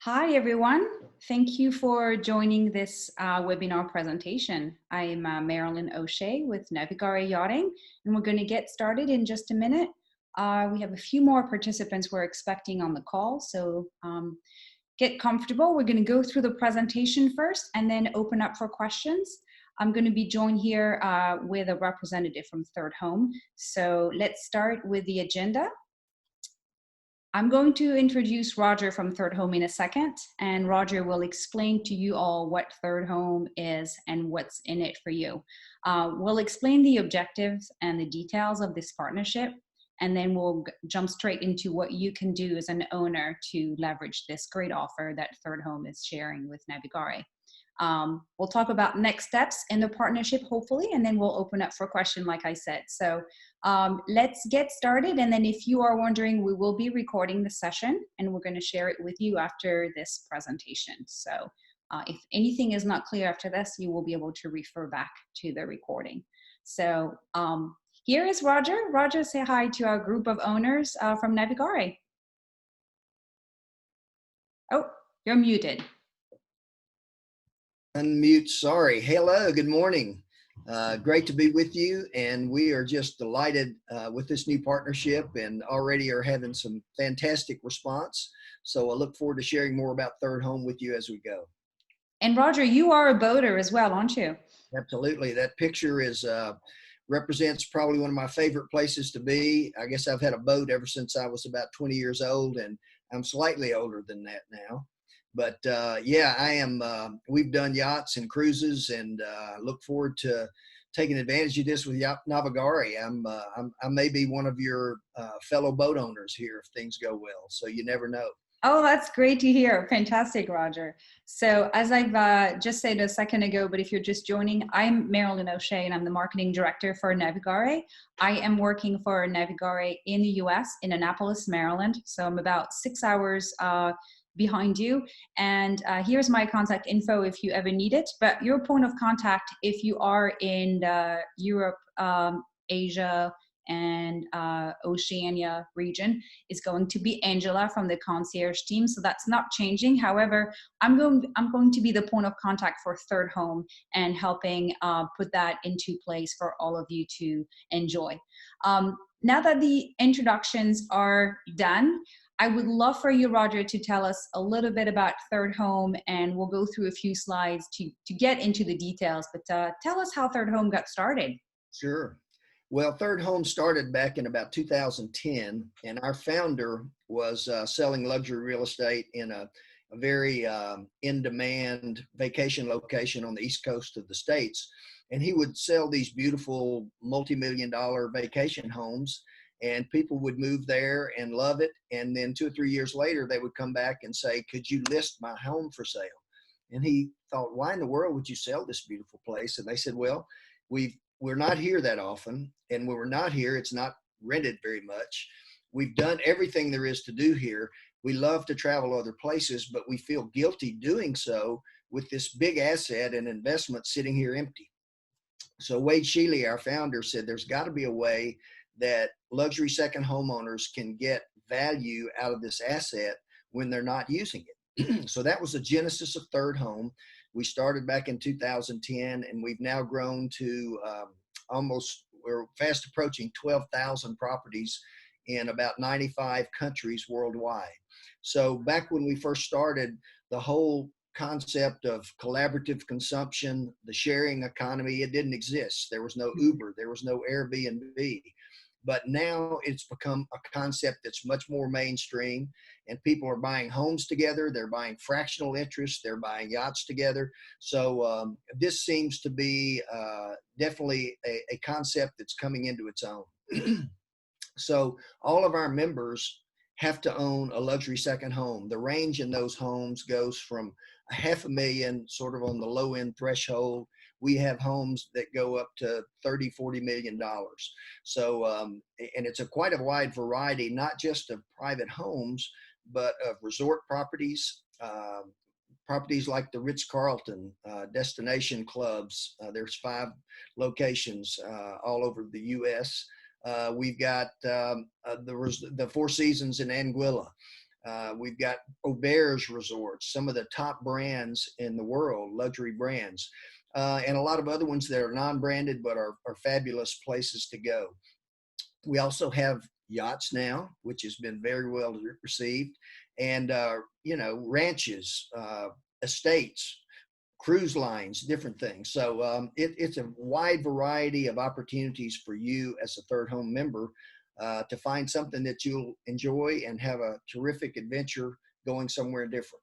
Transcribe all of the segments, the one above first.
Hi, everyone. Thank you for joining this webinar presentation. I'm Marilyn O'Shea with Navigare Yachting, and we're going to get started in just a minute. We have a few more participants we're expecting on the call, so get comfortable. We're going to go through the presentation first and then open up for questions. I'm going to be joined here with a representative from Third Home. So let's start with the agenda. I'm going to introduce Roger from Third Home in a second, and Roger will explain to you all what Third Home is and what's in it for you. We'll explain the objectives and the details of this partnership, and then we'll jump straight into what you can do as an owner to leverage this great offer that Third Home is sharing with Navigare. We'll talk about next steps in the partnership, hopefully, and then we'll open up for question, like I said. So let's get started. And then if you are wondering, we will be recording the session and we're going to share it with you after this presentation. So if anything is not clear after this, you will be able to refer back to the recording. So here is Roger. Roger, say hi to our group of owners from Navigare. Oh, you're muted. Unmute, sorry. Hello, good morning. Great to be with you, and we are just delighted with this new partnership and already are having some fantastic response. So I look forward to sharing more about Third Home with you as we go. And Roger, you are a boater as well, aren't you? Absolutely. That picture is represents probably one of my favorite places to be. I guess I've had a boat ever since I was about 20 years old, and I'm slightly older than that now. But yeah, I am. We've done yachts and cruises, and look forward to taking advantage of this with Navigare. I may be one of your fellow boat owners here if things go well. So you never know. Oh, that's great to hear. Fantastic, Roger. So as I've just said a second ago, but if you're just joining, I'm Marilyn O'Shea and I'm the marketing director for Navigare. I am working for Navigare in the US, in Annapolis, Maryland. So I'm about 6 hours behind you. And here's my contact info if you ever need it. But your point of contact, if you are in Europe, Asia, and Oceania region, is going to be Angela from the concierge team. So that's not changing. However, I'm going to be the point of contact for Third Home and helping put that into place for all of you to enjoy. Now that the introductions are done, I would love for you, Roger, to tell us a little bit about Third Home, and we'll go through a few slides to get into the details. But tell us how Third Home got started. Sure. Well, Third Home started back in about 2010, and our founder was selling luxury real estate in a very in-demand vacation location on the East Coast of the States. And he would sell these beautiful multi-million-dollar vacation homes, and people would move there and love it. And then 2 or 3 years later, they would come back and say, "Could you list my home for sale?" And he thought, "Why in the world would you sell this beautiful place?" And they said, "Well, we're not here that often, and when we're not here, it's not rented very much. We've done everything there is to do here. We love to travel other places, but we feel guilty doing so with this big asset and investment sitting here empty." So Wade Sheely, our founder, said there's got to be a way that luxury second homeowners can get value out of this asset when they're not using it. So that was the genesis of Third Home. We started back in 2010, and we've now grown to we're fast approaching 12,000 properties in about 95 countries worldwide. So back when we first started, the whole concept of collaborative consumption, the sharing economy, it didn't exist. There was no Uber, there was no Airbnb. But now it's become a concept that's much more mainstream, and people are buying homes together. They're buying fractional interest. They're buying yachts together. So this seems to be definitely a concept that's coming into its own. So all of our members have to own a luxury second home. The range in those homes goes from $500,000, sort of on the low end threshold. We have homes that go up to $30–40 million. So, and it's quite a wide variety, not just of private homes, but of resort properties, properties like the Ritz-Carlton, destination clubs. There's 5 locations all over the U.S. We've got the Four Seasons in Anguilla. We've got Auberge resorts, some of the top brands in the world, luxury brands, and a lot of other ones that are non-branded but are fabulous places to go. We also have yachts now, which has been very well received, and ranches, estates, cruise lines, different things. So it's a wide variety of opportunities for you as a Third Home member to find something that you'll enjoy and have a terrific adventure going somewhere different.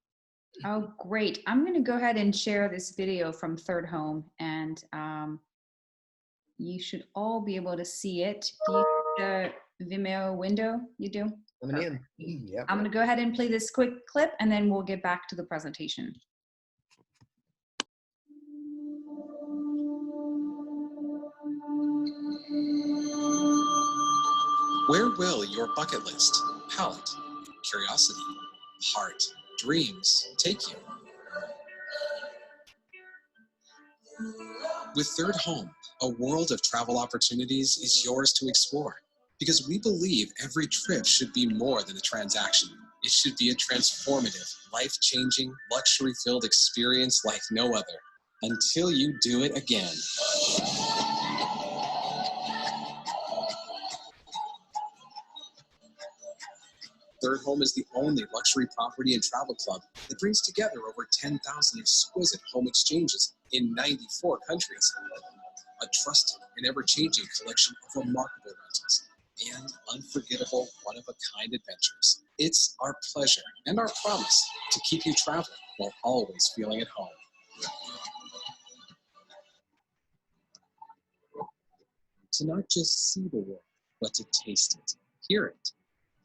Oh, great. I'm going to go ahead and share this video from Third Home, and you should all be able to see it. Do you see the Vimeo window? You do? Coming in. Yep. I'm going to go ahead and play this quick clip, and then we'll get back to the presentation. Where will your bucket list, palette, curiosity, heart, dreams take you? With Third Home, a world of travel opportunities is yours to explore. Because we believe every trip should be more than a transaction. It should be a transformative, life-changing, luxury-filled experience like no other. Until you do it again. Third Home is the only luxury property and travel club that brings together over 10,000 exquisite home exchanges in 94 countries. A trusted and ever-changing collection of remarkable rentals and unforgettable one-of-a-kind adventures. It's our pleasure and our promise to keep you traveling while always feeling at home. To not just see the world, but to taste it, hear it,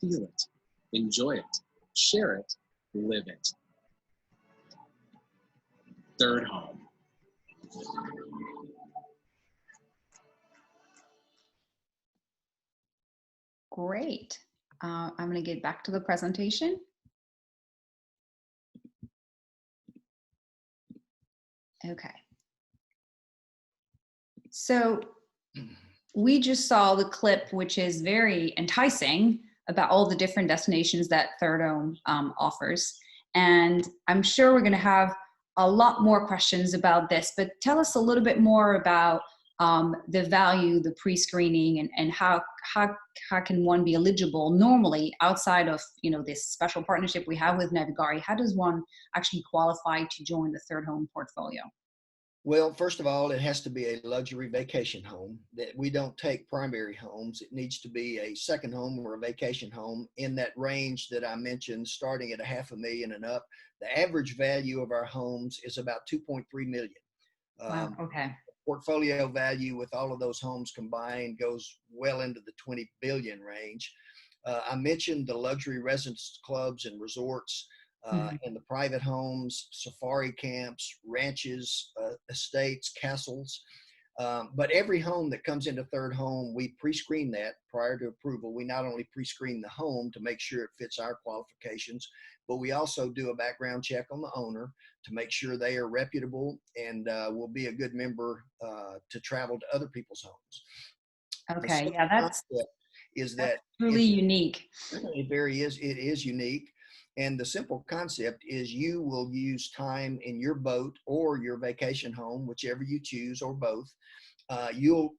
feel it, enjoy it, share it, live it. Third Home. Great. I'm going to get back to the presentation. Okay. So we just saw the clip, which is very enticing, about all the different destinations that Third Home offers. And I'm sure we're going to have a lot more questions about this, but tell us a little bit more about the value, the pre-screening, and how can one be eligible normally outside of, this special partnership we have with Navigare? How does one actually qualify to join the Third Home portfolio? Well, first of all, it has to be a luxury vacation home. That we don't take primary homes. It needs to be a second home or a vacation home in that range that I mentioned, starting at $500,000 and up. The average value of our homes is about 2.3 million. Wow. Okay. Portfolio value with all of those homes combined goes well into the 20 billion range. I mentioned the luxury residence clubs and resorts. And the private homes, safari camps, ranches, estates, castles. But every home that comes into Third Home, we pre-screen that prior to approval. We not only pre-screen the home to make sure it fits our qualifications, but we also do a background check on the owner to make sure they are reputable and will be a good member to travel to other people's homes. Okay, yeah, that's truly unique. It is unique. And the simple concept is you will use time in your boat or your vacation home, whichever you choose, or both. You'll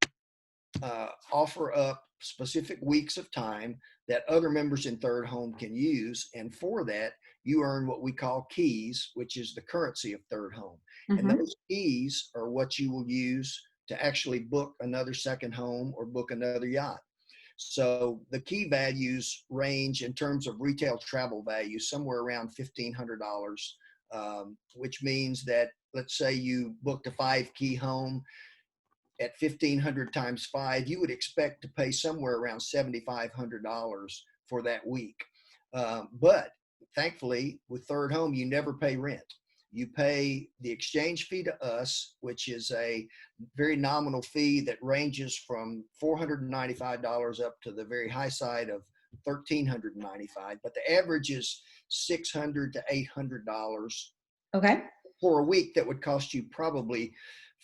offer up specific weeks of time that other members in Third Home can use. And for that, you earn what we call keys, which is the currency of Third Home. And those keys are what you will use to actually book another second home or book another yacht. So the key values range in terms of retail travel value somewhere around $1,500, which means that, let's say you booked a 5-key home at 1,500 times 5, you would expect to pay somewhere around $7,500 for that week. But thankfully, with Third Home, you never pay rent. You pay the exchange fee to us, which is a very nominal fee that ranges from $495 up to the very high side of $1,395. But the average is $600 to $800. Okay. For a week that would cost you probably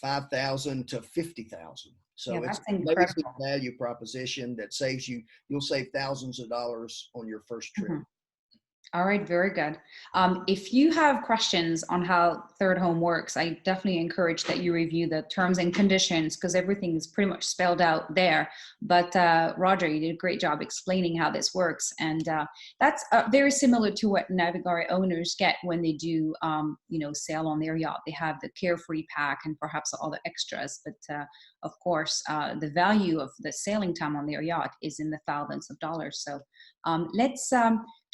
$5,000 to $50,000. So yeah, it's an amazing value proposition that saves you. You'll save thousands of dollars on your first trip. All right, very good. If you have questions on how Third Home works, I definitely encourage that you review the terms and conditions because everything is pretty much spelled out there. But Roger, you did a great job explaining how this works. And that's very similar to what Navigare owners get when they do, sail on their yacht. They have the carefree pack and perhaps all the extras. But of course, the value of the sailing time on their yacht is in the thousands of dollars. So let's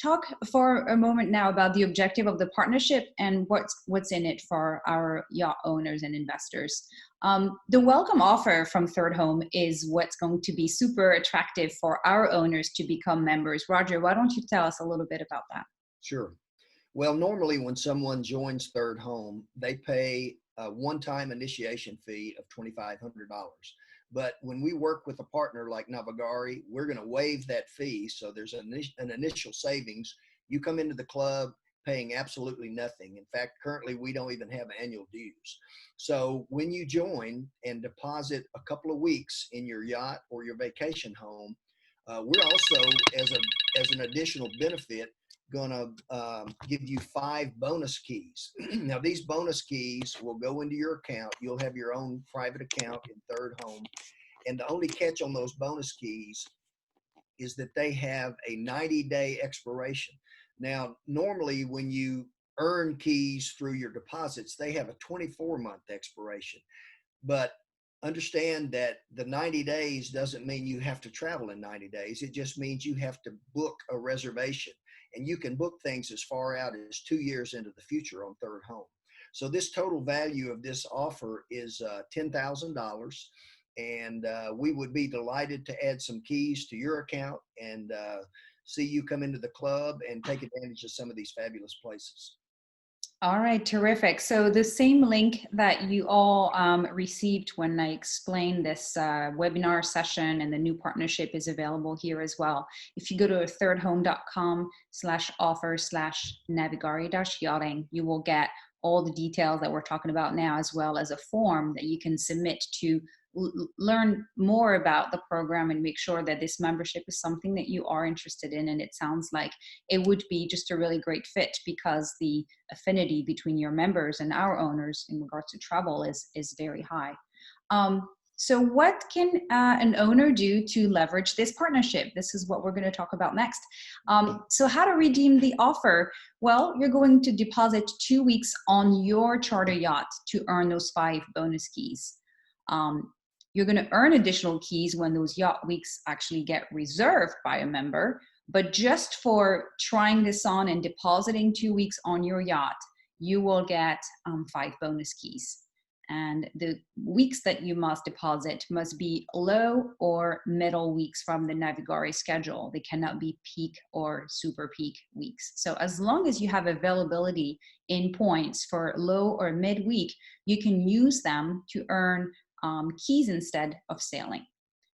talk for a moment now about the objective of the partnership and what's in it for our yacht owners and investors. The welcome offer from Third Home is what's going to be super attractive for our owners to become members. Roger, why don't you tell us a little bit about that? Sure. Well, normally when someone joins Third Home, they pay a one-time initiation fee of $2,500. But when we work with a partner like Navigare, we're going to waive that fee. So there's an initial savings. You come into the club paying absolutely nothing. In fact, currently we don't even have annual dues. So when you join and deposit a couple of weeks in your yacht or your vacation home, we're also, as an additional benefit, going to give you 5 bonus keys. Now, these bonus keys will go into your account. You'll have your own private account in Third Home. And the only catch on those bonus keys is that they have a 90-day expiration. Now, normally when you earn keys through your deposits, they have a 24-month expiration. But understand that the 90 days doesn't mean you have to travel in 90 days. It just means you have to book a reservation. And you can book things as far out as 2 years into the future on Third Home. So this total value of this offer is $10,000. And we would be delighted to add some keys to your account and see you come into the club and take advantage of some of these fabulous places. All right, terrific. So the same link that you all received when I explained this webinar session and the new partnership is available here as well. If you go to thirdhome.com/offer/navigare-yachting, you will get all the details that we're talking about now, as well as a form that you can submit to learn more about the program and make sure that this membership is something that you are interested in. And it sounds like it would be just a really great fit because the affinity between your members and our owners in regards to travel is very high. So what can an owner do to leverage this partnership? This is what we're going to talk about next. So how to redeem the offer? Well, you're going to deposit 2 weeks on your charter yacht to earn those 5 bonus keys. You're going to earn additional keys when those yacht weeks actually get reserved by a member. But just for trying this on and depositing 2 weeks on your yacht, you will get 5 bonus keys. And the weeks that you must deposit must be low or middle weeks from the Navigare schedule. They cannot be peak or super peak weeks. So as long as you have availability in points for low or mid week, you can use them to earn keys instead of sailing.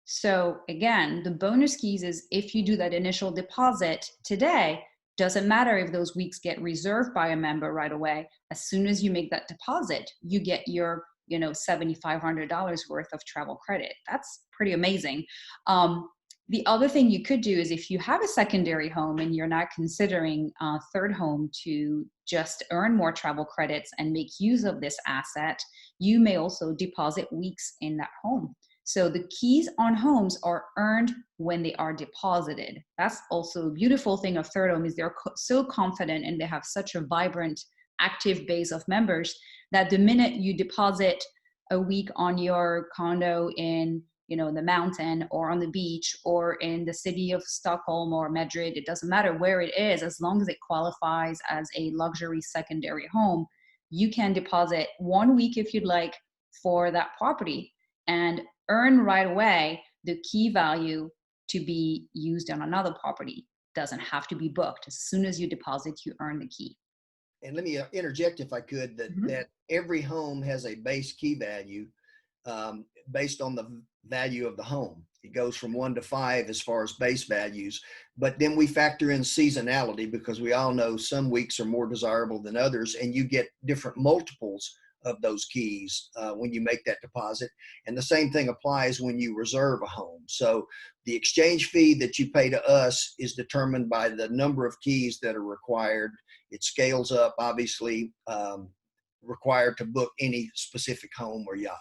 So again, the bonus keys is if you do that initial deposit today, doesn't matter if those weeks get reserved by a member right away. As soon as you make that deposit, you get your $7,500 worth of travel credit. That's pretty amazing. The other thing you could do is if you have a secondary home and you're not considering Third Home to just earn more travel credits and make use of this asset, you may also deposit weeks in that home. So the keys on homes are earned when they are deposited. That's also a beautiful thing of Third Home is they're so confident and they have such a vibrant, active base of members that the minute you deposit a week on your condo in the mountain or on the beach or in the city of Stockholm or Madrid, it doesn't matter where it is, as long as it qualifies as a luxury secondary home, you can deposit 1 week if you'd like for that property and earn right away the key value to be used on another property. Doesn't have to be booked. As soon as you deposit, you earn the key. And let me interject if I could, that every home has a base key value based on the value of the home. It goes from 1 to 5 as far as base values, but then we factor in seasonality because we all know some weeks are more desirable than others, and you get different multiples of those keys when you make that deposit. And the same thing applies when you reserve a home. So the exchange fee that you pay to us is determined by the number of keys that are required. It scales up, obviously, required to book any specific home or yacht.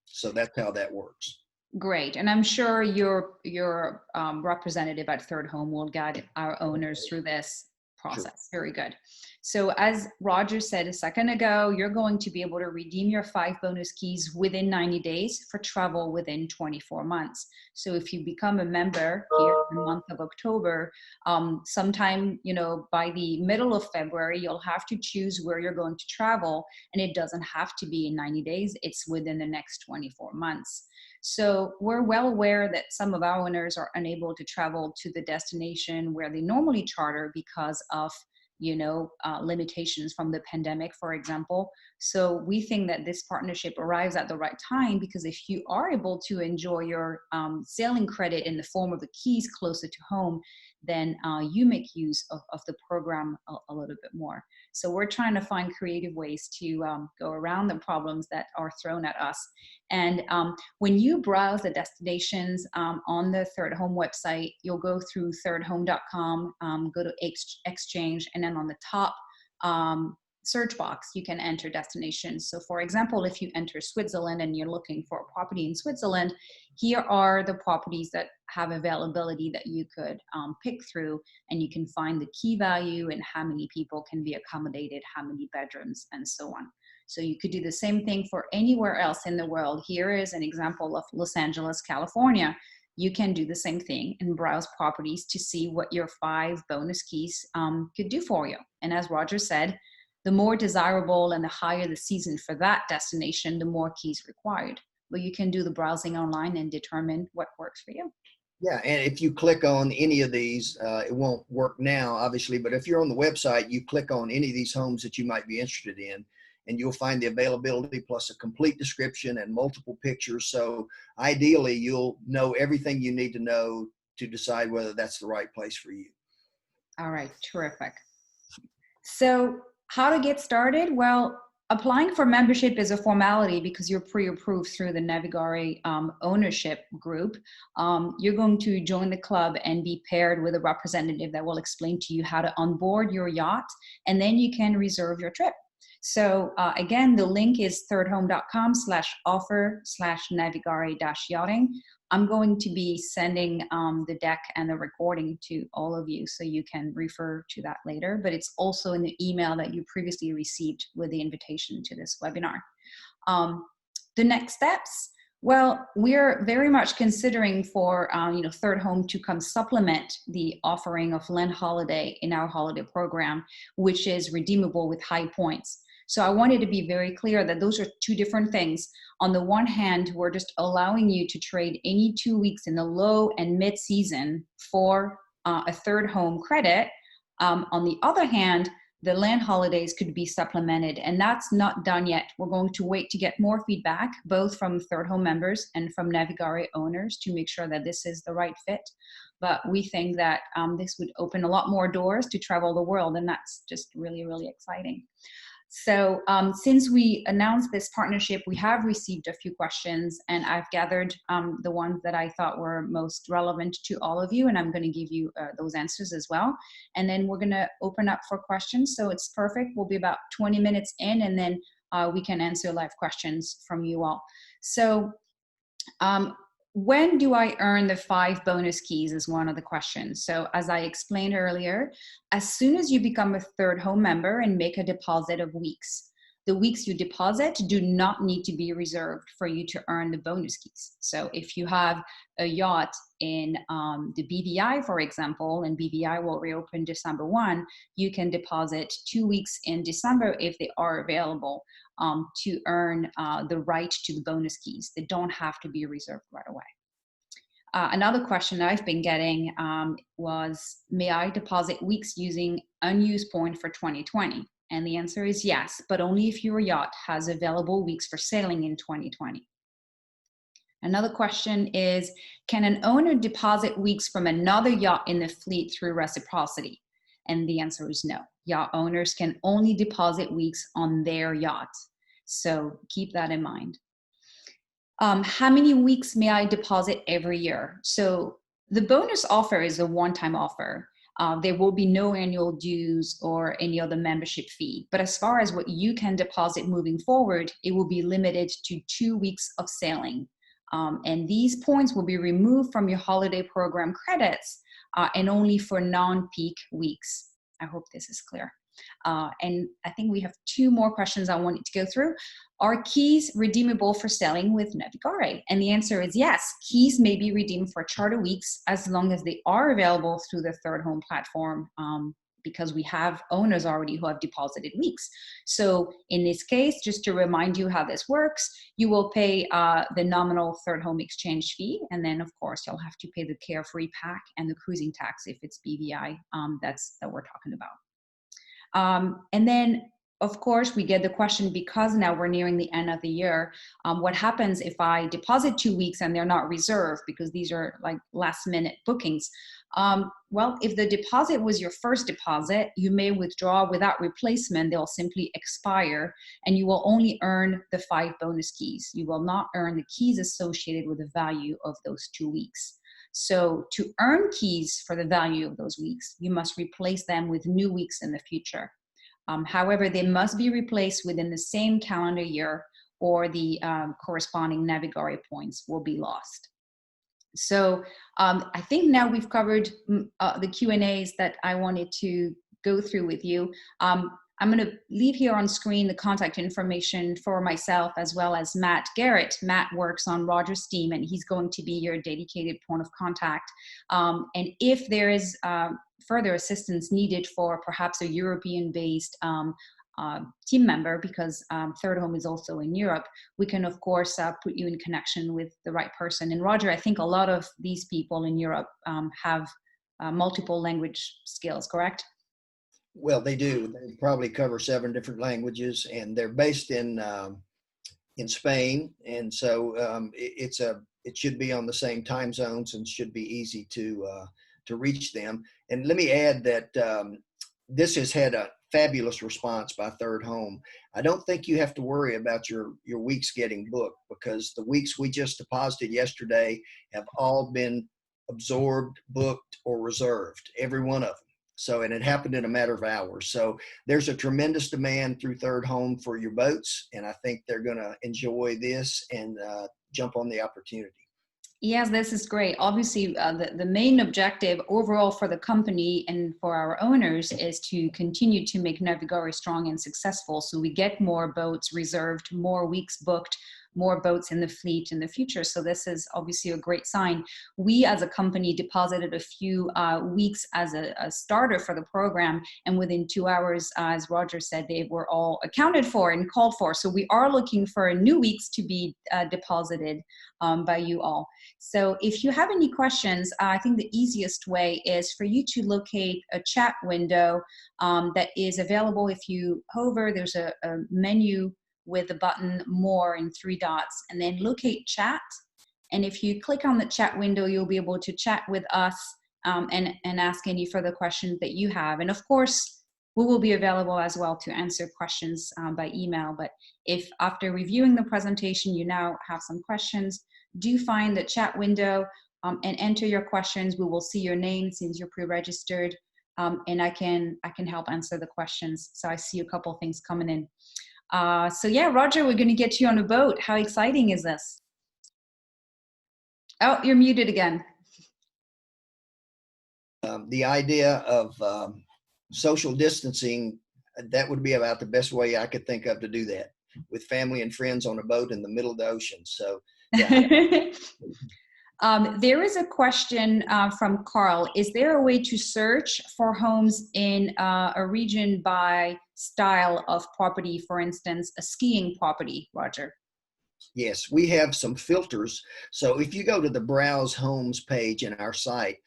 So that's how that works. Great. And I'm sure your representative at Third Home will guide our owners through this process. Sure. Very good. So as Roger said a second ago, you're going to be able to redeem your 5 bonus keys within 90 days for travel within 24 months. So if you become a member here in the month of October, sometime, by the middle of February, you'll have to choose where you're going to travel. And it doesn't have to be in 90 days. It's within the next 24 months. So we're well aware that some of our owners are unable to travel to the destination where they normally charter because of, limitations from the pandemic, for example. So we think that this partnership arrives at the right time, because if you are able to enjoy your sailing credit in the form of the keys closer to home, then you make use of the program a little bit more. So we're trying to find creative ways to go around the problems that are thrown at us. And when you browse the destinations on the Third Home website, you'll go through thirdhome.com, go to exchange, and then on the top search box, you can enter destinations. So for example, if you enter Switzerland and you're looking for a property in Switzerland, here are the properties that have availability that you could pick through, and you can find the key value and how many people can be accommodated, how many bedrooms, and so on. So you could do the same thing for anywhere else in the world. Here is an example of Los Angeles, California. You can do the same thing and browse properties to see what your 5 bonus keys could do for you. And as Roger said, the more desirable and the higher the season for that destination, the more keys required. But you can do the browsing online and determine what works for you. Yeah, and if you click on any of these, it won't work now, obviously, but if you're on the website, you click on any of these homes that you might be interested in, and you'll find the availability plus a complete description and multiple pictures. So ideally, you'll know everything you need to know to decide whether that's the right place for you. All right, terrific. So how to get started? Well, applying for membership is a formality because you're pre-approved through the Navigare ownership group. You're going to join the club and be paired with a representative that will explain to you how to onboard your yacht, and then you can reserve your trip. So again, the link is thirdhome.com/offer/Navigare-yachting. I'm going to be sending the deck and the recording to all of you, so you can refer to that later, but it's also in the email that you previously received with the invitation to this webinar. The next steps, well, we're very much considering for Third Home to come supplement the offering of Land Holiday in our holiday program, which is redeemable with high points. So I wanted to be very clear that those are 2 different things. On the one hand, we're just allowing you to trade any 2 weeks in the low and mid season for a Third Home credit. On the other hand, the land holidays could be supplemented, and that's not done yet. We're going to wait to get more feedback, both from Third Home members and from Navigare owners, to make sure that this is the right fit. But we think that this would open a lot more doors to travel the world, and that's just really, really exciting. So since we announced this partnership, we have received a few questions, and I've gathered the ones that I thought were most relevant to all of you, and I'm going to give you those answers as well. And then we're going to open up for questions. So it's perfect. We'll be about 20 minutes in, and then we can answer live questions from you all. So when do I earn the 5 bonus keys is one of the questions. So as I explained earlier, as soon as you become a Third Home member and make a deposit of weeks, the weeks you deposit do not need to be reserved for you to earn the bonus keys. So if you have a yacht in the BVI, for example, and BVI will reopen December 1, you can deposit 2 weeks in December if they are available to earn the right to the bonus keys. They don't have to be reserved right away. Another question I've been getting was, may I deposit weeks using unused point for 2020? And the answer is yes, but only if your yacht has available weeks for sailing in 2020. Another question is, can an owner deposit weeks from another yacht in the fleet through reciprocity? And the answer is no. Yacht owners can only deposit weeks on their yacht. So keep that in mind. How many weeks may I deposit every year? So the bonus offer is a one-time offer. There will be no annual dues or any other membership fee. But as far as what you can deposit moving forward, it will be limited to 2 weeks of sailing. And these points will be removed from your holiday program credits and only for non-peak weeks. I hope this is clear. And I think we have 2 more questions I wanted to go through. Are keys redeemable for sailing with Navigare? And the answer is yes. Keys may be redeemed for charter weeks as long as they are available through the Third Home platform, because we have owners already who have deposited weeks. So in this case, just to remind you how this works, you will pay the nominal Third Home exchange fee, and then of course you'll have to pay the carefree pack and the cruising tax if it's BVI that we're talking about. And then of course, we get the question, because now we're nearing the end of the year, what happens if I deposit 2 weeks and they're not reserved, because these are like last minute bookings? Well, if the deposit was your first deposit, you may withdraw without replacement. They'll simply expire and you will only earn the 5 bonus keys. You will not earn the keys associated with the value of those 2 weeks. So to earn keys for the value of those weeks, you must replace them with new weeks in the future. However, they must be replaced within the same calendar year, or the corresponding Navigare points will be lost. So I think now we've covered the Q&As that I wanted to go through with you. I'm going to leave here on screen the contact information for myself as well as Matt Garrett. Matt works on Roger's team, and he's going to be your dedicated point of contact. And if there is further assistance needed for perhaps a European-based team member, because Third Home is also in Europe, we can of course put you in connection with the right person. And Roger, I think a lot of these people in Europe have multiple language skills, correct? Well, they do. They probably cover 7 different languages, and they're based in Spain, and so it should be on the same time zones and should be easy to reach them. And let me add that this has had a fabulous response by Third Home. I don't think you have to worry about your weeks getting booked, because the weeks we just deposited yesterday have all been absorbed, booked, or reserved, every one of them. So, and it happened in a matter of hours. So there's a tremendous demand through Third Home for your boats, and I think they're going to enjoy this and jump on the opportunity. Yes, this is great. Obviously, the main objective overall for the company and for our owners is to continue to make Navigare strong and successful, so we get more boats reserved, more weeks booked, more boats in the fleet in the future. So this is obviously a great sign. We as a company deposited a few weeks as a starter for the program, and within 2 hours, as Roger said, they were all accounted for and called for. So we are looking for new weeks to be deposited by you all. So if you have any questions, I think the easiest way is for you to locate a chat window that is available. If you hover, there's a menu with the button More and 3 dots, and then locate chat. And if you click on the chat window, you'll be able to chat with us and ask any further questions that you have. And of course, we will be available as well to answer questions by email. But if after reviewing the presentation, you now have some questions, do find the chat window and enter your questions. We will see your name since you're pre-registered, and I can help answer the questions. So I see a couple things coming in. So yeah, Roger, we're going to get you on a boat. How exciting is this? Oh, you're muted again. The idea of social distancing, that would be about the best way I could think of to do that, with family and friends on a boat in the middle of the ocean. So yeah. There is a question from Carl. Is there a way to search for homes in a region by style of property, for instance, a skiing property, Roger? Yes, we have some filters. So if you go to the Browse Homes page in our site,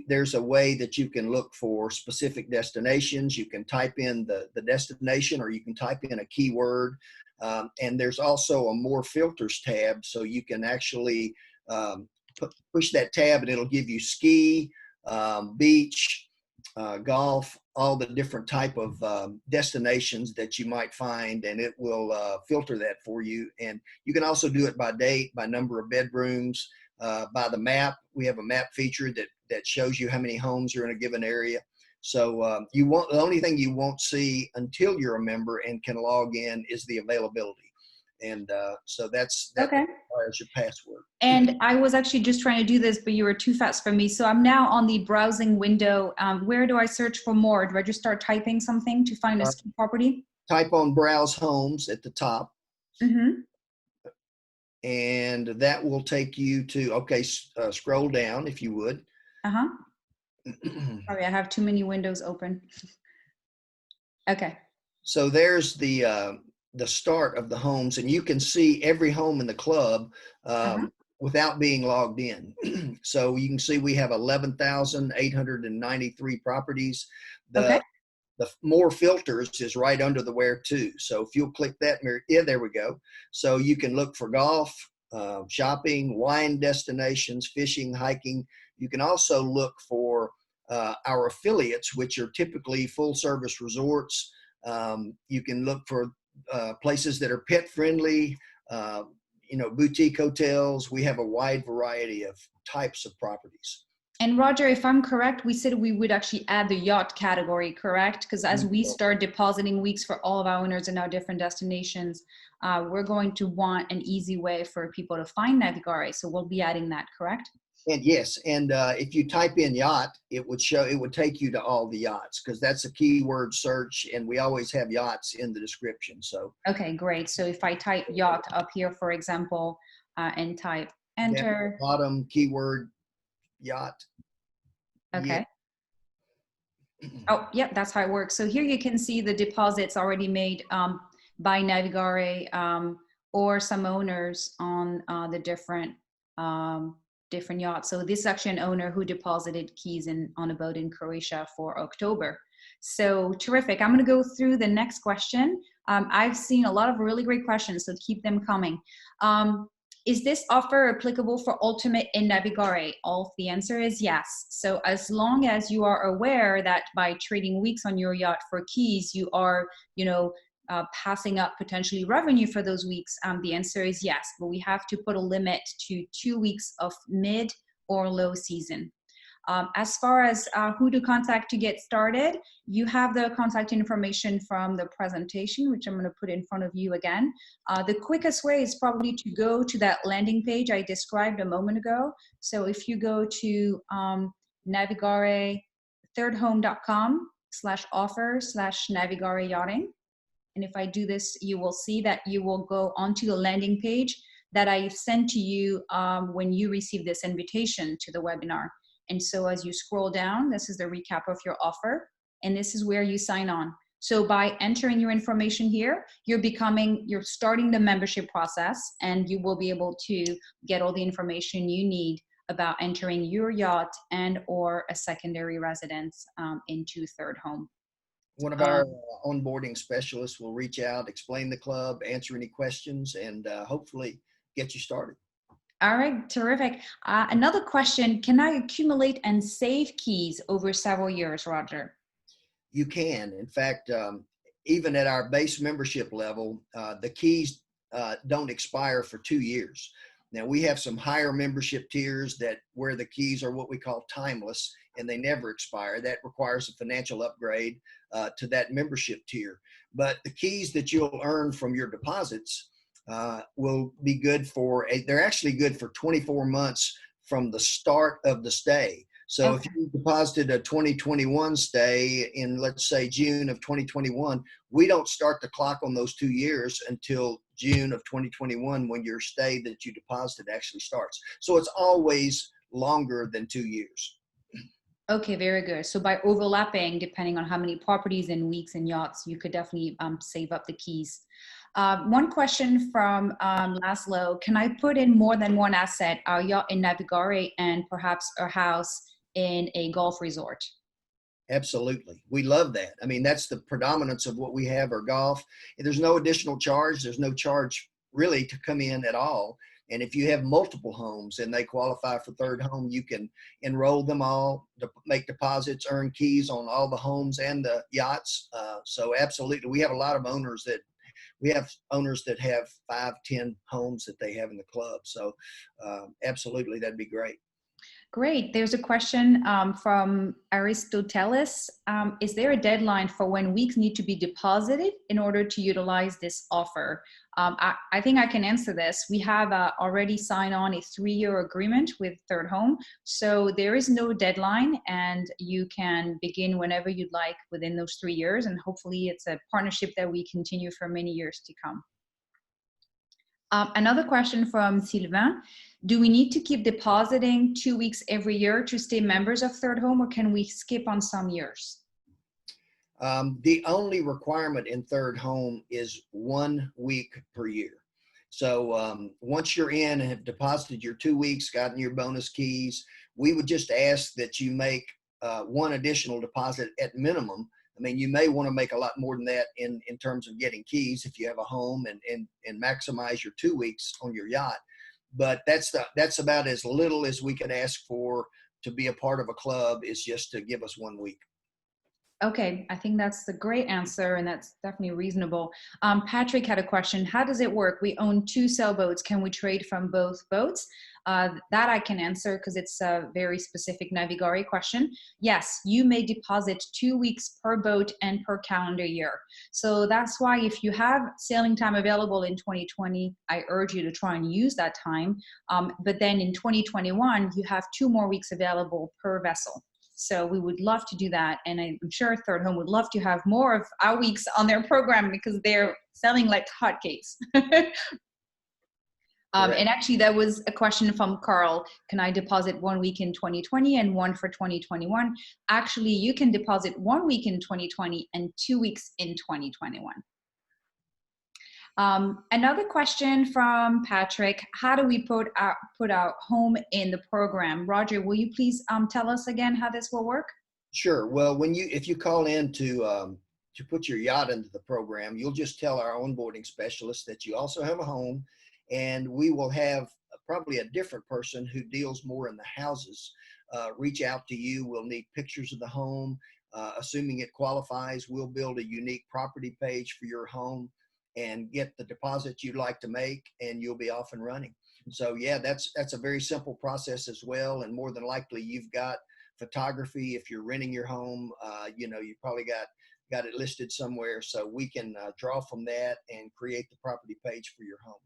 there's a way that you can look for specific destinations. You can type in the destination, or you can type in a keyword. And there's also a More Filters tab, so you can actually push that tab and it'll give you ski, beach, golf, all the different type of destinations that you might find, and it will filter that for you. And you can also do it by date, by number of bedrooms, by the map. We have a map feature that shows you how many homes are in a given area. So the only thing you won't see until you're a member and can log in is the availability. And so that Okay. requires your password. And I was actually just trying to do this, but you were too fast for me. So I'm now on the browsing window. Where do I search for more? Do I just start typing something to find a ski property? Type on Browse Homes at the top. Mm-hmm. And that will take you to, okay, scroll down if you would. Uh-huh. Sorry, I have too many windows open. Okay. So there's the start of the homes, and you can see every home in the club without being logged in. So you can see we have 11,893 properties. The more filters is right under the where to. So if you'll click that, yeah, there we go. So you can look for golf, shopping, wine destinations, fishing, hiking. You can also look for our affiliates, which are typically full service resorts. You can look for places that are pet friendly, boutique hotels. We have a wide variety of types of properties. And Roger, if I'm correct, we said we would actually add the yacht category, correct? Because as we start depositing weeks for all of our owners in our different destinations, we're going to want an easy way for people to find Navigare. So we'll be adding that, correct? And yes, and if you type in yacht, it would take you to all the yachts, because that's a keyword search, and we always have yachts in the description. So okay, great. So if I type yacht up here, for example, and type enter, bottom keyword yacht. okay. Oh, yeah, that's how it works. So here you can see the deposits already made by Navigare or some owners on the different yachts. So this is actually an owner who deposited keys on a boat in Croatia for October. So terrific. I'm going to go through the next question. I've seen a lot of really great questions, so keep them coming. Is this offer applicable for Ultimate in Navigare? The answer is yes. So as long as you are aware that by trading weeks on your yacht for keys, you are, passing up potentially revenue for those weeks, the answer is yes. But we have to put a limit to 2 weeks of mid or low season. As far as who to contact to get started, you have the contact information from the presentation, which I'm going to put in front of you again. The quickest way is probably to go to that landing page I described a moment ago. So if you go to Navigare thirdhome.com/offer/Navigare Yachting. And if I do this, you will see that you will go onto the landing page that I sent to you when you received this invitation to the webinar. And so as you scroll down, this is the recap of your offer, and this is where you sign on. So by entering your information here, you're starting the membership process, and you will be able to get all the information you need about entering your yacht and or a secondary residence into Third Home. One of our onboarding specialists will reach out, explain the club, answer any questions, and hopefully get you started. All right, terrific. Another question, can I accumulate and save keys over several years, Roger? You can. In fact, even at our base membership level, the keys don't expire for 2 years. Now, we have some higher membership tiers where the keys are what we call timeless, and they never expire. That requires a financial upgrade to that membership tier. But the keys that you'll earn from your deposits will be good they're actually good for 24 months from the start of the stay. So if you deposited a 2021 stay in, let's say, June of 2021, we don't start the clock on those 2 years until June of 2021 when your stay that you deposited actually starts. So it's always longer than 2 years. Okay, very good. So by overlapping, depending on how many properties and weeks and yachts, you could definitely save up the keys. One question from Laszlo, can I put in more than one asset, a yacht in Navigare and perhaps a house in a golf resort? Absolutely. We love that. I mean, that's the predominance of what we have, our golf. There's no additional charge. There's no charge really to come in at all. And if you have multiple homes and they qualify for third home, you can enroll them all, make deposits, earn keys on all the homes and the yachts. So absolutely, we have a lot of owners that have 5, 10 homes that they have in the club. So absolutely, that'd be great. Great. There's a question from Aristoteles. Is there a deadline for when weeks need to be deposited in order to utilize this offer? I think I can answer this. We have already signed on a 3-year agreement with Third Home. So there is no deadline, and you can begin whenever you'd like within those 3 years. And hopefully it's a partnership that we continue for many years to come. Another question from Sylvain. Do we need to keep depositing 2 weeks every year to stay members of Third Home, or can we skip on some years? The only requirement in Third Home is 1 week per year. So once you're in and have deposited your 2 weeks, gotten your bonus keys, we would just ask that you make 1 additional deposit at minimum. I mean, you may want to make a lot more than that in terms of getting keys if you have a home and maximize your 2 weeks on your yacht. But that's about as little as we could ask for to be a part of a club, is just to give us 1 week. Okay, I think that's a great answer, and that's definitely reasonable. Patrick had a question. How does it work? We own 2 sailboats. Can we trade from both boats? That I can answer because it's a very specific Navigare question. Yes, you may deposit 2 weeks per boat and per calendar year. So that's why if you have sailing time available in 2020, I urge you to try and use that time. But then in 2021, you have 2 more weeks available per vessel. So we would love to do that. And I'm sure Third Home would love to have more of our weeks on their program because they're selling like hotcakes. And actually, that was a question from Carl. Can I deposit 1 week in 2020 and 1 for 2021? Actually, you can deposit 1 week in 2020 and 2 weeks in 2021. Another question from Patrick. How do we put our home in the program? Roger, will you please tell us again how this will work? Sure. Well, if you call in to put your yacht into the program, you'll just tell our onboarding specialist that you also have a home, and we will have probably a different person who deals more in the houses reach out to you. We'll need pictures of the home. Assuming it qualifies, we'll build a unique property page for your home and get the deposit you'd like to make, and you'll be off and running. So yeah, that's a very simple process as well. And more than likely you've got photography. If you're renting your home, you probably got it listed somewhere, so we can draw from that and create the property page for your home.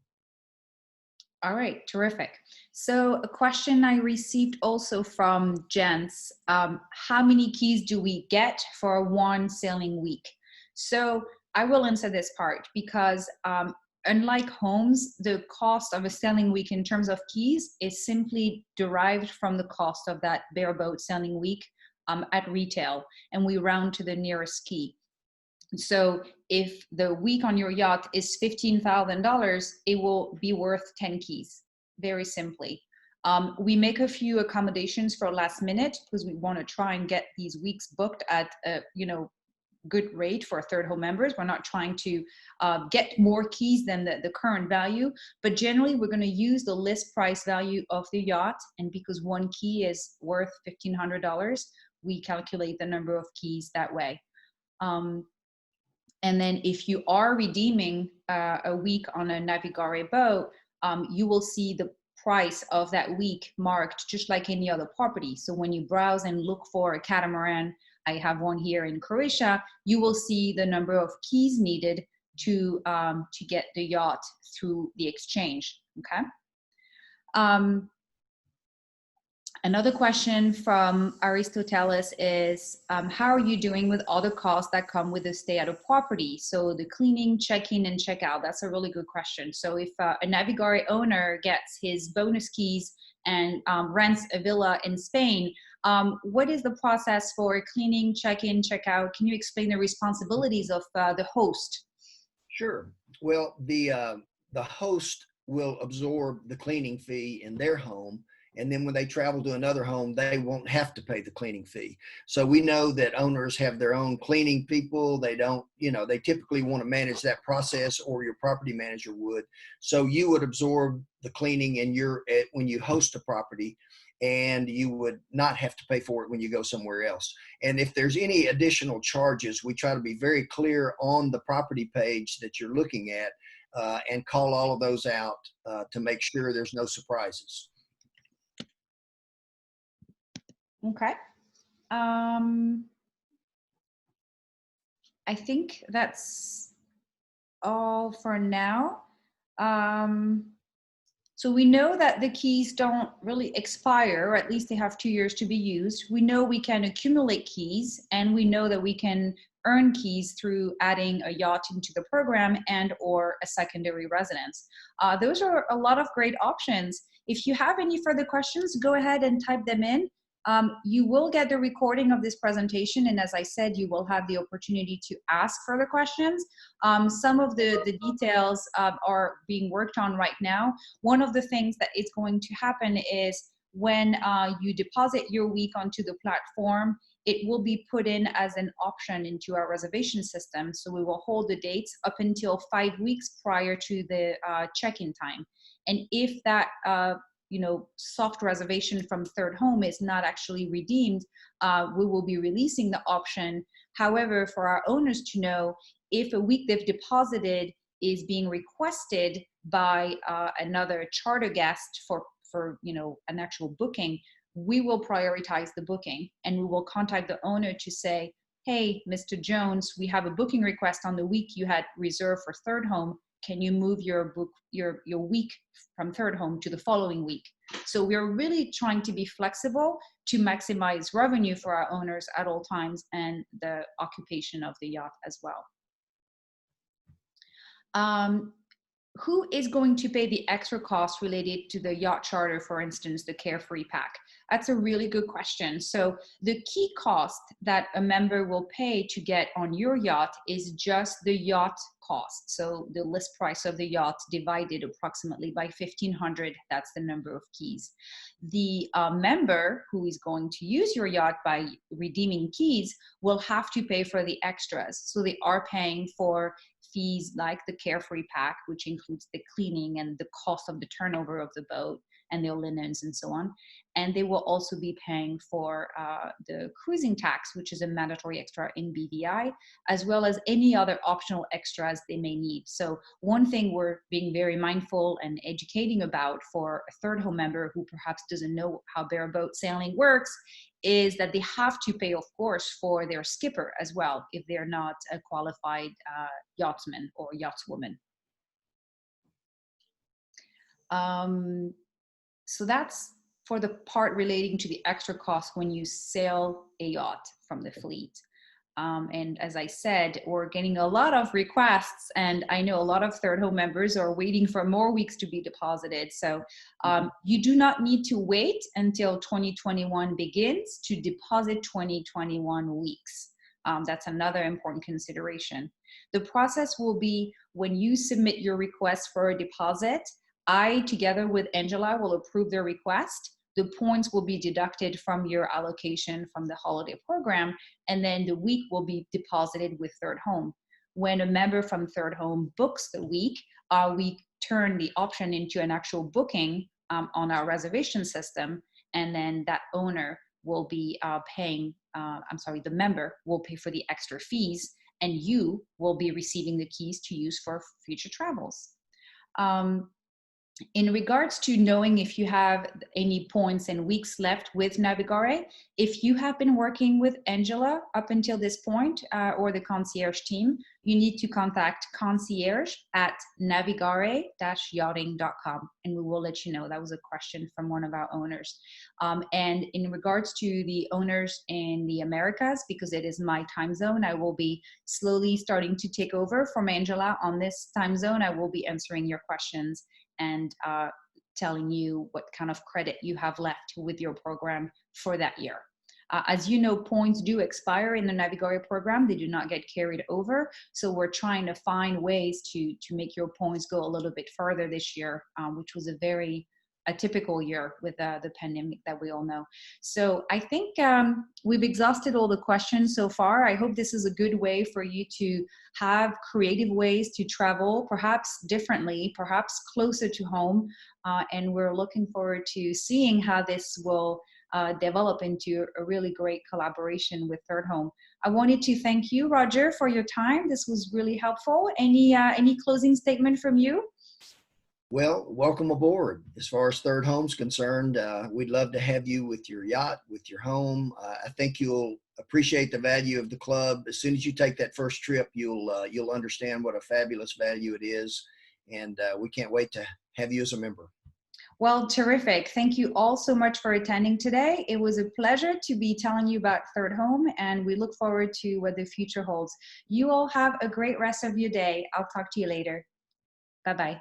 All right, terrific. So a question I received also from Jens, how many keys do we get for 1 sailing week? So I will answer this part because unlike homes, the cost of a sailing week in terms of keys is simply derived from the cost of that bareboat sailing week at retail, and we round to the nearest key. So if the week on your yacht is $15,000, it will be worth 10 keys, very simply. We make a few accommodations for last minute because we want to try and get these weeks booked at a good rate for Third Home members. We're not trying to get more keys than the current value, but generally we're going to use the list price value of the yacht, and because 1 key is worth $1,500, we calculate the number of keys that way. And then if you are redeeming a week on a Navigare boat, you will see the price of that week marked just like any other property. So when you browse and look for a catamaran, I have one here in Croatia, you will see the number of keys needed to get the yacht through the exchange, okay? Another question from Aristoteles is, how are you doing with other costs that come with the stay at a property? So the cleaning, check-in, and check-out, that's a really good question. So if a Navigare owner gets his bonus keys and rents a villa in Spain, what is the process for cleaning, check-in, check-out? Can you explain the responsibilities of the host? Sure. Well, the host will absorb the cleaning fee in their home, And then when they travel to another home, they won't have to pay the cleaning fee. So we know that owners have their own cleaning people. They don't, they typically want to manage that process, or your property manager would. So you would absorb the cleaning when you host a property, and you would not have to pay for it when you go somewhere else. And if there's any additional charges, we try to be very clear on the property page that you're looking at, and call all of those out to make sure there's no surprises. Okay. I think that's all for now. So we know that the keys don't really expire, or at least they have 2 years to be used. We know we can accumulate keys, and we know that we can earn keys through adding a yacht into the program and or a secondary residence. Those are a lot of great options. If you have any further questions, go ahead and type them in. You will get the recording of this presentation, and as I said, you will have the opportunity to ask further questions. Some of the details are being worked on right now. One of the things that is going to happen is when you deposit your week onto the platform, it will be put in as an option into our reservation system. So we will hold the dates up until 5 weeks prior to the check-in time. And if that soft reservation from Third Home is not actually redeemed, we will be releasing the option. However, for our owners to know, if a week they've deposited is being requested by another charter guest for an actual booking, we will prioritize the booking, and we will contact the owner to say, hey, Mr. Jones, we have a booking request on the week you had reserved for Third Home. Can you move your week from Third Home to the following week? So we're really trying to be flexible to maximize revenue for our owners at all times, and the occupation of the yacht as well. Who is going to pay the extra cost related to the yacht charter, for instance, the Carefree Pack? That's a really good question. So the key cost that a member will pay to get on your yacht is just the yacht cost. So the list price of the yacht divided approximately by 1,500, that's the number of keys. The member who is going to use your yacht by redeeming keys will have to pay for the extras. So they are paying for fees like the Carefree Pack, which includes the cleaning and the cost of the turnover of the boat and their linens and so on. And they will also be paying for the cruising tax, which is a mandatory extra in BVI, as well as any other optional extras they may need. So one thing we're being very mindful and educating about for a Third Home member who perhaps doesn't know how bareboat sailing works is that they have to pay, of course, for their skipper as well, if they're not a qualified yachtsman or yachtswoman. So that's for the part relating to the extra cost when you sail a yacht from the fleet. And as I said, we're getting a lot of requests, and I know a lot of Third Home members are waiting for more weeks to be deposited. So you do not need to wait until 2021 begins to deposit 2021 weeks. That's another important consideration. The process will be when you submit your request for a deposit, I, together with Angela, will approve the request. The points will be deducted from your allocation from the holiday program, and then the week will be deposited with Third Home. When a member from Third Home books the week, we turn the option into an actual booking on our reservation system, and then that owner will be the member will pay for the extra fees, and you will be receiving the keys to use for future travels. In regards to knowing if you have any points and weeks left with Navigare, if you have been working with Angela up until this point or the concierge team, you need to contact concierge@navigare-yachting.com, and we will let you know. That was a question from one of our owners. And in regards to the owners in the Americas, because it is my time zone, I will be slowly starting to take over from Angela on this time zone. I will be answering your questions and telling you what kind of credit you have left with your program for that year. As you know, points do expire in the Navigare program. They do not get carried over. So we're trying to find ways to make your points go a little bit further this year, which was a very a typical year with the pandemic that we all know. So I think we've exhausted all the questions so far. I hope this is a good way for you to have creative ways to travel, perhaps differently, perhaps closer to home. And we're looking forward to seeing how this will develop into a really great collaboration with Third Home. I wanted to thank you, Roger, for your time. This was really helpful. Any closing statement from you? Well, welcome aboard. As far as Third Home's concerned, we'd love to have you with your yacht, with your home. I think you'll appreciate the value of the club. As soon as you take that first trip, you'll understand what a fabulous value it is, and we can't wait to have you as a member. Well, terrific. Thank you all so much for attending today. It was a pleasure to be telling you about Third Home, and we look forward to what the future holds. You all have a great rest of your day. I'll talk to you later. Bye-bye.